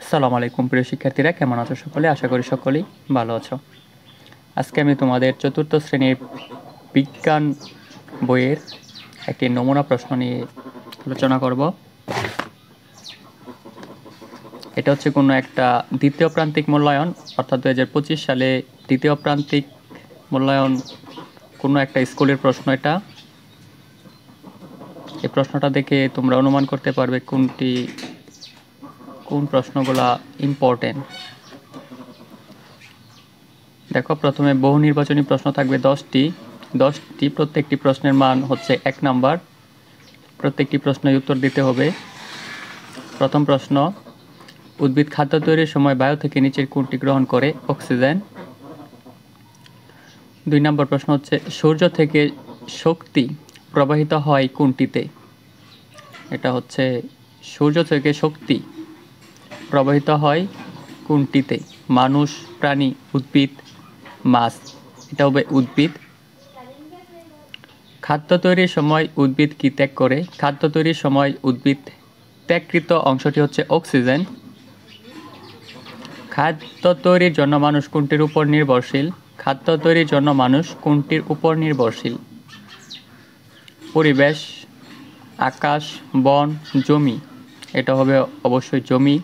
আসসালামু আলাইকুম প্রিয় শিক্ষার্থীরা, কেমন আছো সকলে? আশা করি সকলেই ভালো আছো। আজকে আমি তোমাদের চতুর্থ শ্রেণীর বিজ্ঞান বইয়ের একটি নমুনা প্রশ্ন নিয়ে আলোচনা করব। এটা হচ্ছে কোনো একটা দ্বিতীয় প্রান্তিক মূল্যায়ন, অর্থাৎ 2025 সালে দ্বিতীয় প্রান্তিক মূল্যায়ন কোনো একটা স্কুলের প্রশ্ন। এটা এই প্রশ্নটা দেখে তোমরা অনুমান করতে পারবে কোন প্রশ্নগুলা ইম্পর্টেন্ট। দেখো, প্রথমে বহু নির্বাচনী প্রশ্ন থাকবে 10টি। প্রত্যেকটি প্রশ্নের মান হচ্ছে 1 নাম্বার। প্রত্যেকটি প্রশ্নের উত্তর দিতে হবে। প্রথম প্রশ্ন, উদ্ভিদ খাদ্য তৈরির সময় বায়ু থেকে নিচের কোনটি গ্রহণ করে? অক্সিজেন। 2 নম্বর প্রশ্ন হচ্ছে, সূর্য থেকে শক্তি প্রবাহিত হয় কোনটিতে? এটা হচ্ছে সূর্য থেকে শক্তি প্রবাহিত হয় কোনটিতে? মানুষ, প্রাণী, উদ্ভিদ, মাছ। এটা হবে উদ্ভিদ। খাদ্য তৈরির সময় উদ্ভিদ কি ত্যাগ করে? খাদ্য তৈরির সময় উদ্ভিদ ত্যাগকৃত অংশটি হচ্ছে অক্সিজেন। খাদ্য তৈরির জন্য মানুষ কোনটির উপর নির্ভরশীল? খাদ্য তৈরির জন্য মানুষ কোনটির উপর নির্ভরশীল? পরিবেশ, আকাশ, বন, জমি। এটা হবে অবশ্যই জমি।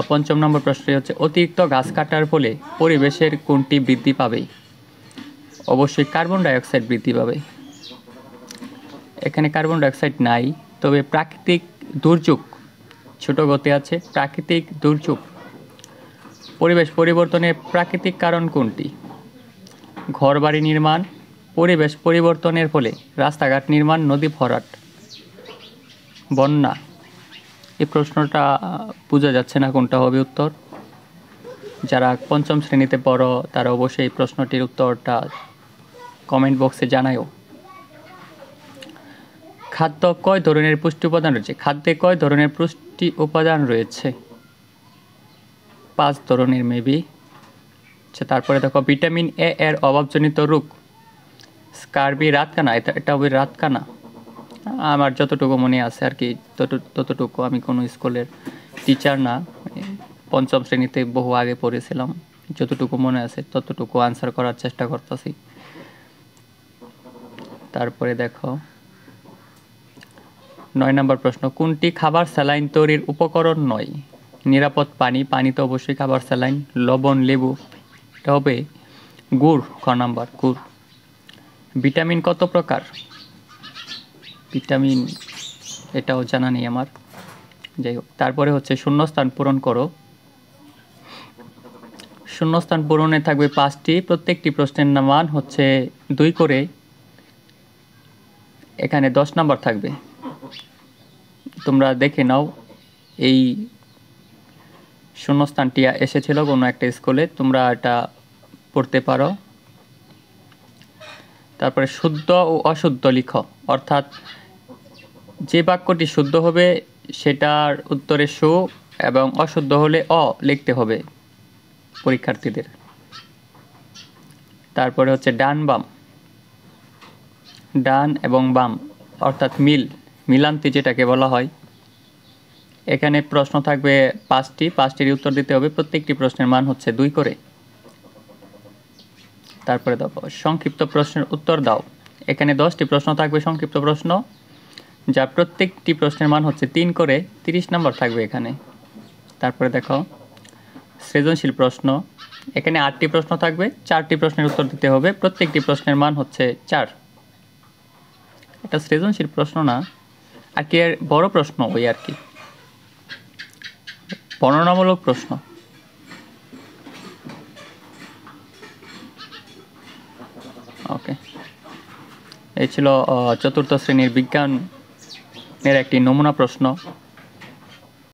পঞ্চম নম্বর প্রশ্নটি হচ্ছে, অতিরিক্ত গাছ কাটার ফলে পরিবেশের কোনটি বৃদ্ধি পাবে? অবশ্যই কার্বন ডাইঅক্সাইড বৃদ্ধি পাবে। এখানে কার্বন ডাইঅক্সাইড নাই, তবে প্রাকৃতিক দুর্যোগ ছোট গতি আছে। প্রাকৃতিক দুর্যোগ। পরিবেশ পরিবর্তনের প্রাকৃতিক কারণ কোনটি? ঘরবাড়ি নির্মাণ, পরিবেশ পরিবর্তনের ফলে রাস্তাঘাট নির্মাণ, নদী ভরাট, বন্যা। এই প্রশ্নটা বোঝা যাচ্ছে না কোনটা হবে উত্তর। যারা পঞ্চম শ্রেণীতে পড়ো তারা অবশ্যই এই প্রশ্নটির উত্তরটা কমেন্ট বক্সে জানাও। খাদ্য কয় ধরনের পুষ্টি উপাদান রয়েছে? খাদ্যে কয় ধরনের পুষ্টি উপাদান রয়েছে? 5 ধরনের মেবি। আচ্ছা, তারপরে দেখো, ভিটামিন এ এর অভাবজনিত রোগ স্কারবি, রাতকানা। এটা হবে রাতকানা। আমার যতটুকু মনে আছে আর কি, ততটুকু। আমি কোনো স্কুলের টিচার না, পঞ্চম শ্রেণীতে বহু আগে পড়েছিলাম। যতটুকু মনে আছে ততটুকু আনসার করার চেষ্টা করতেছি। তারপরে দেখো 9 নম্বর প্রশ্ন, কোনটি খাবার স্যালাইন তৈরির উপকরণ নয়? নিরাপদ পানি, পানি তো অবশ্যই খাবার স্যালাইন। লবণ, লেবু। এটা হবে গুড়, খ নাম্বার গুড়। ভিটামিন কত প্রকার? ভিটামিন এটাও জানা নেই আমার, যাই হোক। তারপরে হচ্ছে শূন্যস্থান পূরণ করো। শূন্যস্থান পূরণে থাকবে 5টি। প্রত্যেকটি প্রশ্নের মান হচ্ছে 2 করে। এখানে 10 নাম্বার থাকবে। তোমরা দেখে নাও, এই শূন্যস্থানটি এসেছিল কোনো একটা স্কুলে, তোমরা এটা পড়তে পারো। তারপরে শুদ্ধ ও অশুদ্ধ লিখো, অর্থাৎ যে বাক্যটি শুদ্ধ হবে সেটার উত্তরে সু এবং অশুদ্ধ হলে অ লিখতে হবে পরীক্ষার্থীদের। তারপরে হচ্ছে ডান বাম, ডান এবং বাম অর্থাৎ মিলান্তি যেটাকে বলা হয়। এখানে প্রশ্ন থাকবে 5টির উত্তর দিতে হবে। প্রত্যেকটি প্রশ্নের মান হচ্ছে 2 করে। তারপরে দেখো, সংক্ষিপ্ত প্রশ্নের উত্তর দাও। এখানে 10টি প্রশ্ন থাকবে সংক্ষিপ্ত প্রশ্ন, যা প্রত্যেকটি প্রশ্নের মান হচ্ছে 3 করে। 30 নম্বর থাকবে এখানে। তারপরে দেখো, সৃজনশীল প্রশ্ন। এখানে 8টি প্রশ্ন থাকবে, 4টি প্রশ্নের উত্তর দিতে হবে। প্রত্যেকটি প্রশ্নের মান হচ্ছে 4। এটা সৃজনশীল প্রশ্ন না, আর কি বড় প্রশ্ন ওই আর কি, বর্ণনামূলক প্রশ্ন। ওকে, এই ছিল চতুর্থ শ্রেণীর বিজ্ঞানের একটি নমুনা প্রশ্ন।